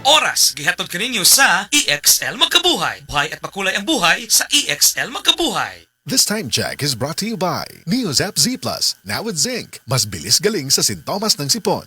oras. Gihatod kaninyo sa EXL Magkabuhay. Buhay at makulay ang buhay sa EXL Magkabuhay. This time check is brought to you by Neozap Z Plus. Now with zinc. Mas bilis galing sa sintomas ng sipon.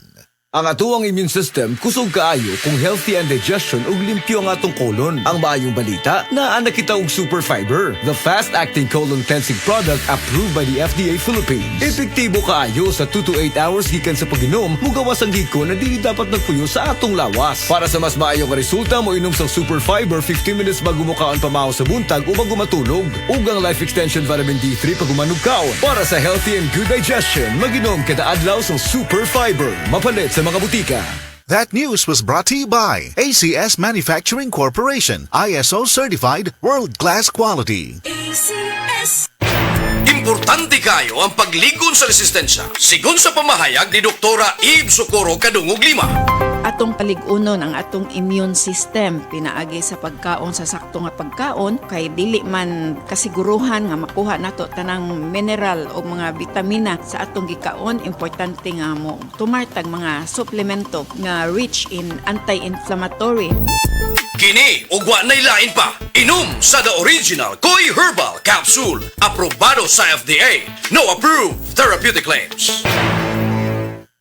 Ang atuang immune system kusog kaayo kung healthy ang digestion ug limpyo ang atong colon. Ang maayong balita, naa na kita og super fiber, the fast-acting colon cleansing product approved by the FDA Philippines. Epektibo kaayo sa 2 to 8 hours gikan sa pag-inom, mugawas ang giko na dili dapat nagpuyo sa atong lawas. Para sa mas maayong resulta, mo inom sa super fiber 15 minutes bago mo kaon pamahaw sa buntag o bago matulog. Ug ang life extension vitamin D3 pag umanog kaon. Para sa healthy and good digestion, mag-inom kada adlaw sa super fiber. Mapalit sa mga butika. That news was brought to you by ACS Manufacturing Corporation. ISO certified world-class quality. ACS. Importante kayo ang pagligon sa resistensya. Sigon sa pamahayag ni Doktora Eve Socorro Kadungog Lima. Atong paligunon ang atong immune system pinaagi sa pagkaon sa sakto nga pagkaon kay dili man kasiguruhan nga makuha nato tanang mineral o mga vitamina sa atong gikaon. Importante nga mo tumartag mga suplemento nga rich in anti-inflammatory. Kini ugwa na ilain pa. Inom sa The Original Koi Herbal Capsule. Aprobado sa FDA. No approved therapeutic claims.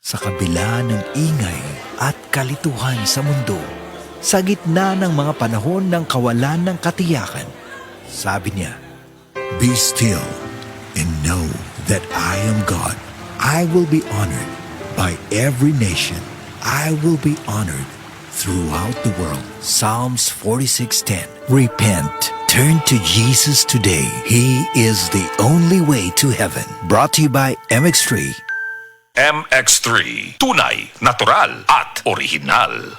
Sa kabila ng ingay at kalituhan sa mundo, sa gitna ng mga panahon ng kawalan ng katiyakan, sabi niya, "Be still and know that I am God. I will be honored by every nation. I will be honored throughout the world." Psalms 46:10. Repent. Turn to Jesus today. He is the only way to heaven. Brought to you by MX3. MX3. Tunay, natural at original.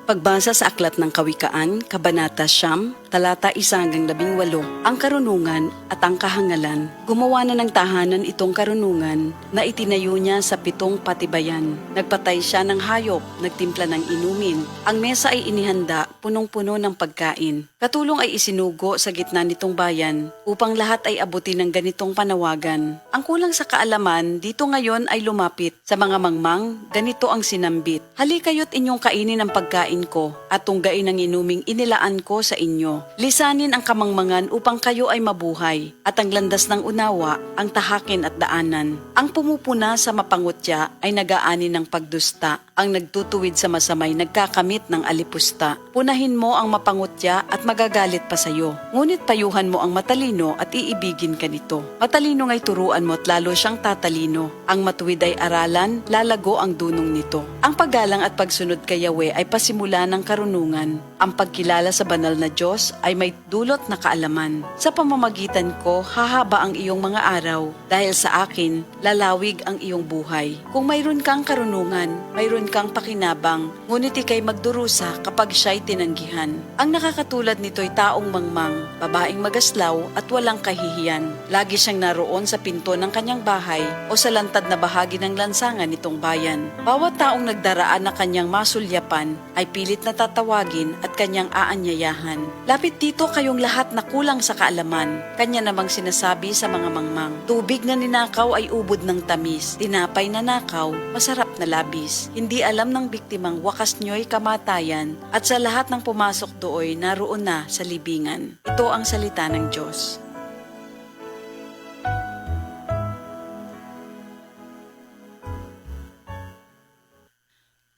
Pagbasa sa Aklat ng Kawikaan, Kabanata 9, talata 1-18, ang karunungan at ang kahangalan. Gumawa na ng tahanan itong karunungan na itinayo niya sa 7 patibayan. Nagpatay siya ng hayop, nagtimpla ng inumin. Ang mesa ay inihanda, punong-puno ng pagkain. Katulong ay isinugo sa gitna nitong bayan upang lahat ay abutin ng ganitong panawagan. Ang kulang sa kaalaman dito ngayon ay lumapit. Sa mga mangmang, ganito ang sinambit. Halikayo't inyong kainin ang pagkain ko at tunggain ang inuming inilaan ko sa inyo. Lisanin ang kamangmangan upang kayo ay mabuhay at ang landas ng unawa ang tahakin at daanan. Ang pumupuna sa mapangutya ay nagaani ng pagdusta. Ang nagtutuwid sa masamay nagkakamit ng alipusta. Punahin mo ang mapangutya at magagalit pa sayo. Ngunit payuhan mo ang matalino at iibigin ka nito. Matalino nga'y turuan mo at lalo siyang tatalino. Ang matuwid ay aralan, lalago ang dunong nito. Ang paggalang at pagsunod kay Yahweh ay pasimula ng karunungan. Ang pagkilala sa banal na Diyos ay may dulot na kaalaman. Sa pamamagitan ko, hahaba ang iyong mga araw. Dahil sa akin, lalawig ang iyong buhay. Kung mayroon kang karunungan, mayroon kang pakinabang, ngunit ikay magdurusa kapag siya'y tinanggihan. Ang nakakatulad nito'y taong mangmang, babaeng magaslaw at walang kahihiyan. Lagi siyang naroon sa pinto ng kanyang bahay o sa lantad na bahagi ng lansangan nitong bayan. Bawat taong nagdaraan na kanyang masulyapan ay pilit na tatawagin at kanyang aanyayahan. Lapit dito kayong lahat na kulang sa kaalaman. Kanya namang sinasabi sa mga mangmang, tubig na ninakaw ay ubod ng tamis, tinapay na nakaw, masarap na labis. Hindi alam ng biktimang wakas nyo'y kamatayan at sa lahat ng pumasok dooy naroon na sa libingan. Ito ang salita ng Diyos.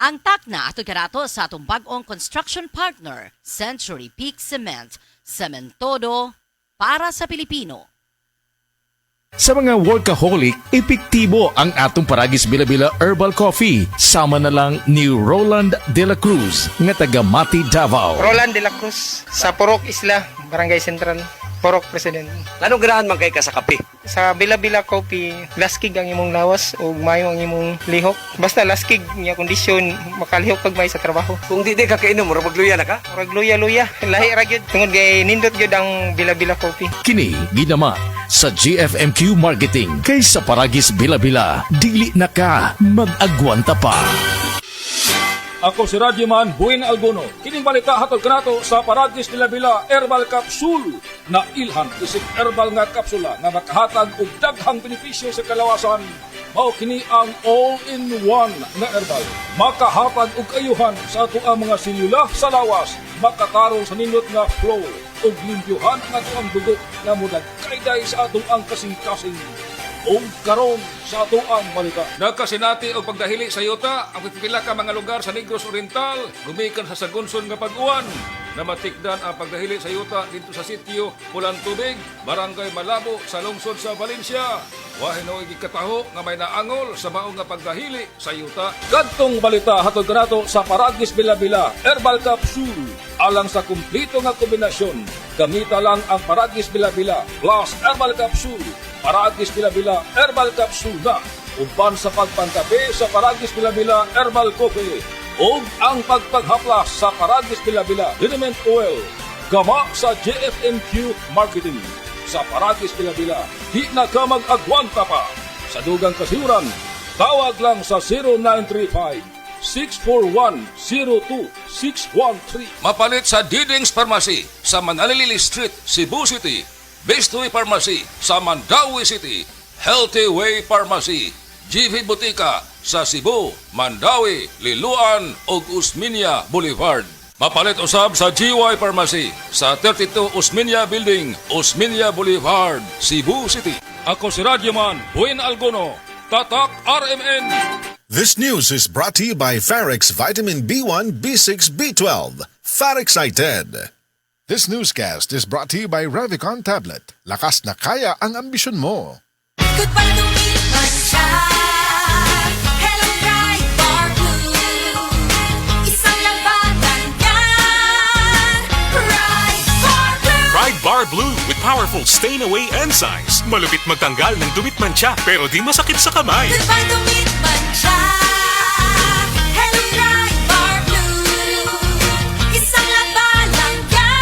Ang takna ato karato sa atong bag-ong construction partner, Century Peak Cement, Cementodo para sa Pilipino. Sa mga workaholic, epektibo ang atong Paragis Bila-Bila Herbal Coffee. Sama na lang ni Roland De La Cruz, nga taga Mati, Davao. Roland De La Cruz, sa Purok Isla, Barangay Central, Purok President. Anong ganahan man kay ka sa kape? Sa Bila-Bila Coffee, laskig ang imong lawas o mayo ang imong lihok. Basta laskig niya kondisyon, makalihok pag may sa trabaho. Kung di ka kainom, mura magluya na ka? Mura luya-luya. Lahi ra gyud tungod kay nindot gyud ang Bila-Bila Coffee. Kini ginama sa GFMQ Marketing. Kay sa Paragis Bila-Bila, dili na ka mag-agwanta pa. Ako si Radyo Man Buin Albono. Kining balita hatod kanato sa Paragis Bila-Bila Herbal Capsule na ilhan isip herbal nga kapsula nga makahatag og daghang benepisyo sa kalawasan mao kini ang all-in-one na herbal. Makahatag og ayuhan sa ato ang mga selula sa lawas, makatarong sa nindot nga flow ug limpyohan ang ato ang dugo nga munagkayday sa atong ang kasing-kasing. Og karon sa ato ang balita. Nagkasinati og pagdahili sa yuta ang pipila ka mga lugar sa Negros Oriental gumikan sa Sagunson nga pag-uwan. Namatikdan ang pagdahili sa yuta dito sa sitio Pulang Tubig, Barangay Malabo sa lungsod sa Valencia. Wahin o ikataho nga may naangol sa maong nga pagdahili sa yuta. Kadtong balita hatod kanato sa Paragis Bila-Bila Herbal Capsule. Alang sa kumplito nga kombinasyon, gamita lang ang Paragis Bila-Bila plus Herbal Capsule. Paragis Bila-Bila Herbal Capsule na uban sa pagpangkape sa Paragis Bila-Bila Herbal Coffee o ang pagpaghaplas sa Paragis Bila-Bila Liniment Oil. Gama sa JFMQ Marketing. Sa Paragis Bila-Bila, di na ka mag-agwanta pa. Sa dugang kasiuran, tawag lang sa 0935-641-02613. Mapalit sa Diding's Pharmacy sa Manalili Street, Cebu City. Bestoy Pharmacy sa Mandawi City, Healthy Way Pharmacy, GV Butika sa Cebu, Mandawi, Liloan ug Usmeña Boulevard. Mapalit usab sa GY Pharmacy sa 32 Usmeña Building, Usmeña Boulevard, Cebu City. Ako si Radyoman Buin Algono, Tatak RMN. This news is brought to you by Farex Vitamin B1, B6, B12. Farexcited. This newscast is brought to you by Revicon Tablet. Lakas na kaya ang ambisyon mo. Goodbye lumipas siya. Hello, Pride Bar Blue. Isang labanan yan. Pride Bar Blue. Pride Bar Blue with powerful stain-away enzymes. Malupit magtanggal ng dumit mancha pero di masakit sa kamay. Goodbye lumipas siya. Hello, Pride Bar Blue. Isang labanan yan.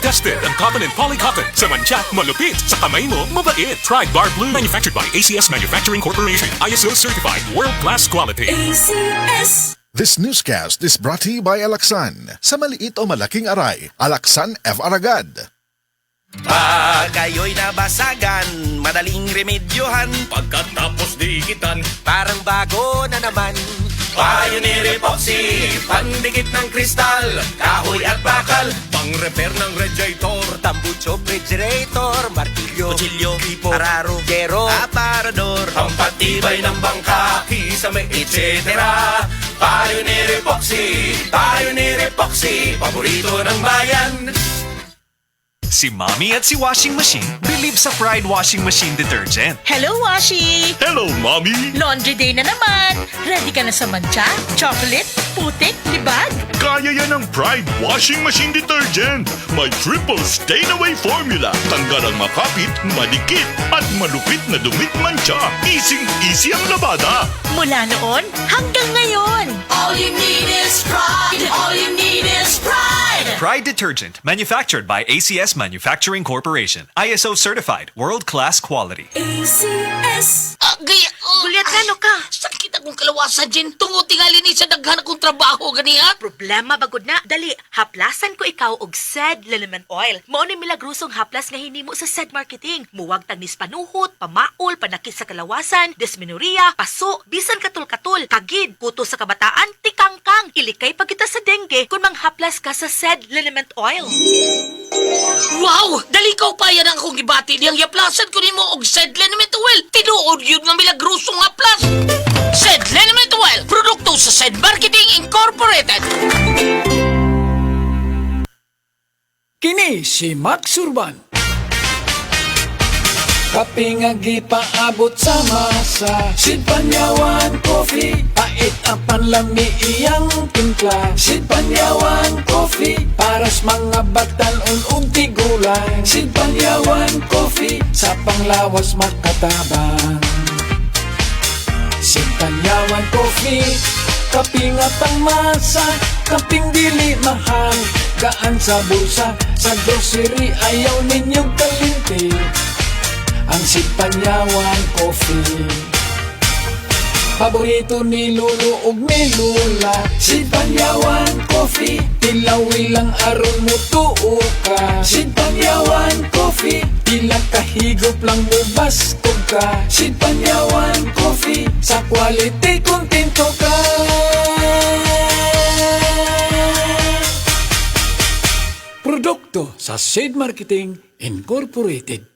Tested ang cotton and polycotton. Sa mancha, malupit. Sa kamay mo, mabait. Pride Bar Blue. Manufactured by ACS Manufacturing Corporation. ISO certified. World-class quality. ACS. This newscast is brought to you by Alaxan. Sa maliit o malaking aray, Alaxan F. Aragad. Pag kayo'y nabasagan, madaling remedyohan. Pagkatapos dikitan, parang bago na naman. Pioneer Epoxy, pandikit ng kristal, kahoy at bakal, pang-repair ng radiator, tambucho, refrigerator, martilyo, kutsilyo, tipo, araro, gero, aparador, pampatibay ng bangka, kisame, etc. Pioneer Epoxy, paborito ng bayan. Si Mommy at si Washing Machine believe sa Pride Washing Machine Detergent. Hello, Washi! Hello, Mommy! Laundry day na naman! Ready ka na sa mancha, chocolate, putik, libag? Kaya yan ang Pride Washing Machine Detergent. May triple stain-away formula. Tanggal ang makapit, malikit, at malupit na dumit mancha. Easy ang labada. Mula noon hanggang ngayon. All you need is pride. All you need is pride. Pride Detergent, manufactured by ACS Manufacturing Corporation. ISO certified, world-class quality. ACS. Gaya, gulyat gano ka? Sakit akong kalawasan, Jen. Tungo tingali ni sa daghan akong trabaho, ganiha. Problema bagod na. Dali, haplasan ko ikaw og SED Liniment Oil. Mao ni milagrosong haplas nga hinimo sa SED Marketing. Muwag tagnis panuhot, pamaol, panakit sa kalawasan, dysmenorrhea, paso, bisan katul-katul, kagid, kuto sa kabataan, tikangkang, ilikay pagkita sa dengue kung manghaplas ka sa SED Liniment Oil. Wow! Dali ka pa yan ang akong gibati. Diyang yaplasan ko nimo og SED Liniment Oil. Tinuod yun nga milagrosong haplas. SED Liniment Oil, produkto sa SED Marketing Incorporated. Kini si Max Urban. Kaping paabot sa masa, Sid Panyawan Coffee, pait ang panlami iyang timpla. Sid Panyawan Coffee, paras mga batan-on ug tigulang. Sid Panyawan Coffee, sa panglawas makatabang. Sid Panyawan Coffee, kaping ang masa, kaping dili mahal, gaan sa bulsa, sa grocery ayaw ninyong kalinti. Ang Sid Panyawan Coffee, paborito ni Lulu ug ni Lula. Sid Panyawan Coffee, tilawi lang aron mo tuo ka. Sid Panyawan Coffee, Pila kahigop lang mo bastog ka. Sid Panyawan Coffee, sa quality kontento ka. Produkto sa Sid Marketing Incorporated.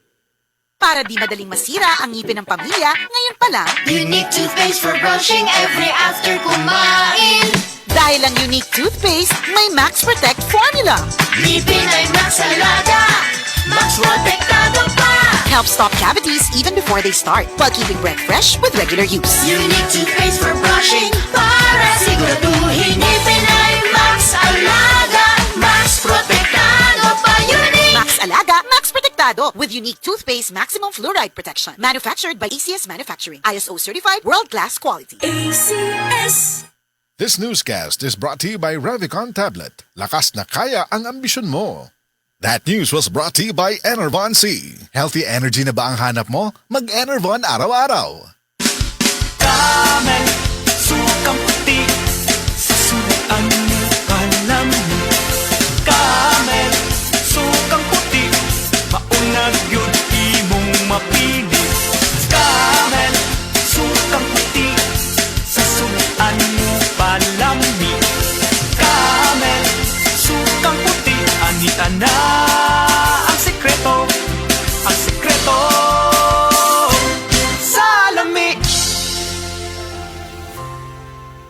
Para di madaling masira ang ngipin ng pamilya, ngayon pa lang, Unique toothpaste for brushing every after kumain. dahil ang Unique Toothpaste may Max Protect Formula. Ngipin ay Max Alaga, Max Protektado pa. Helps stop cavities even before they start, while keeping breath fresh with regular use. Unique toothpaste for brushing para siguraduhin ngipin ay Max Alaga, Max Protektado pa. Unique Max Alaga, Max Protectado with Unique Toothpaste Maximum Fluoride Protection. Manufactured by ACS Manufacturing. ISO certified, world-class quality. ACS. This newscast is brought to you by Revicon Tablet. Lakas na kaya ang ambisyon mo. That news was brought to you by Enervon C. Healthy energy na ba ang hanap mo? Mag-Enervon araw-araw. Camel, sukang puti, sasuan mo alam mo. Camel, sukang puti, maunag yun imong mapili. Camel, sukang puti, sasuan mo palami. Camel, sukang puti, anita na ang sekreto, sa lami.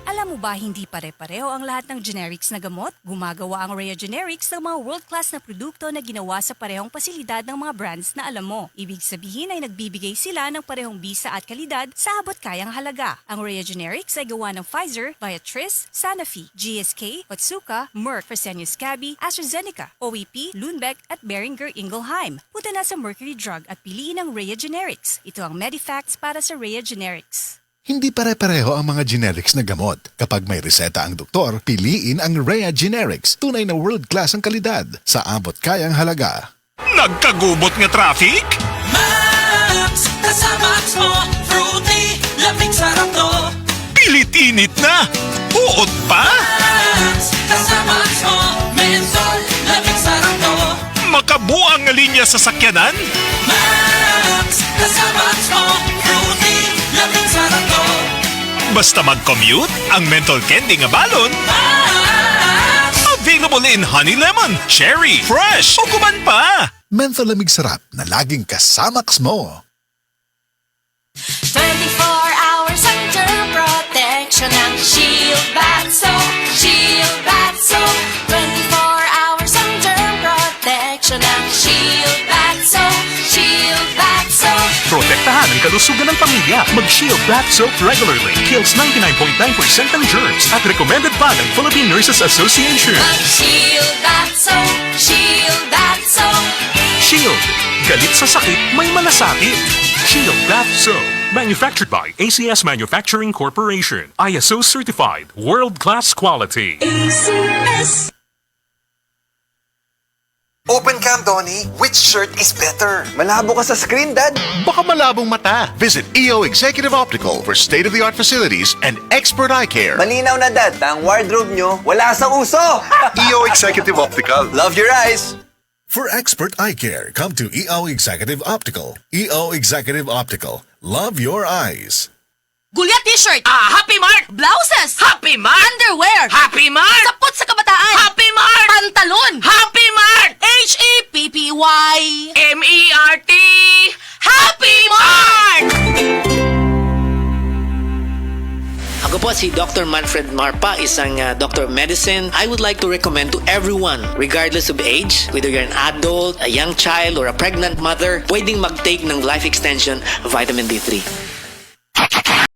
Alam mo ba hindi pare-pareho ang lahat ng generics na gamot? Gumagawa ang Rhea Generics ng mga world-class na produkto na ginawa sa parehong pasilidad ng mga brands na alam mo. Ibig sabihin ay nagbibigay sila ng parehong bisa at kalidad sa abot kayang halaga. Ang Rhea Generics ay gawa ng Pfizer, Viatris, Sanofi, GSK, Otsuka, Merck, Fresenius Kabi, AstraZeneca, OEP, Lundbeck at Boehringer Ingelheim. Punta na sa Mercury Drug at piliin ang Rhea Generics. Ito ang Medifacts para sa Rhea Generics. Hindi pare-pareho ang mga generics na gamot. Kapag may reseta ang doktor, piliin ang Rhea Generics. Tunay na world-class ang kalidad sa abot kayang halaga. Nagkagubot nga traffic? Max, kasama mo, fruity, lamig sarap to. Pilit-init na! Uot pa? Max, kasama mo, menthol, lamig sarap to. Makabuang nga linya sa sakyanan? Max, kasama mo, fruity, lamig sarap to. Basta mag-commute, ang menthol candy nga balon. Available in honey lemon, cherry, fresh, o guman pa. Menthol lamig sarap na laging kasamax mo. 24 hours ang germ protection ng Shield Bath Soap. Shield Bath Soap. 24 hours ang germ protection ng Shield Bath Soap. Shield Bath Soap. Protektahan ang kalusugan ng pamilya. Mag-Shield Bath Soap regularly. Kills 99.9% ng germs at recommended pa ng Philippine Nurses Association. Mag-Shield Bath Soap. Shield Bath Soap. Shield. Galit sa sakit, may malasakit. Shield Bath Soap. Manufactured by ACS Manufacturing Corporation. ISO certified. World-class quality. ACS. Open cam, Donnie. Which shirt is better? Malabo ka sa screen, Dad. Baka malabong mata. Visit EO Executive Optical for state-of-the-art facilities and expert eye care. Malinaw na, Dad. Ang wardrobe nyo, wala sa uso. EO Executive Optical. Love your eyes. For expert eye care, come to EO Executive Optical. EO Executive Optical. Love your eyes. Gulya t-shirt. Happy Mart! Blouses. Happy Mart! Underwear. Happy Mart! Sapot sa kabataan. Happy Mart! Pantalon. Happy Mart! H-A-P-P-Y. M-E-R-T! Happy Mart! Ako po si Dr. Manfred Marpa, isang Doctor of Medicine. I would like to recommend to everyone, regardless of age, whether you're an adult, a young child, or a pregnant mother, pwedeng mag-take ng Life Extension Vitamin D3.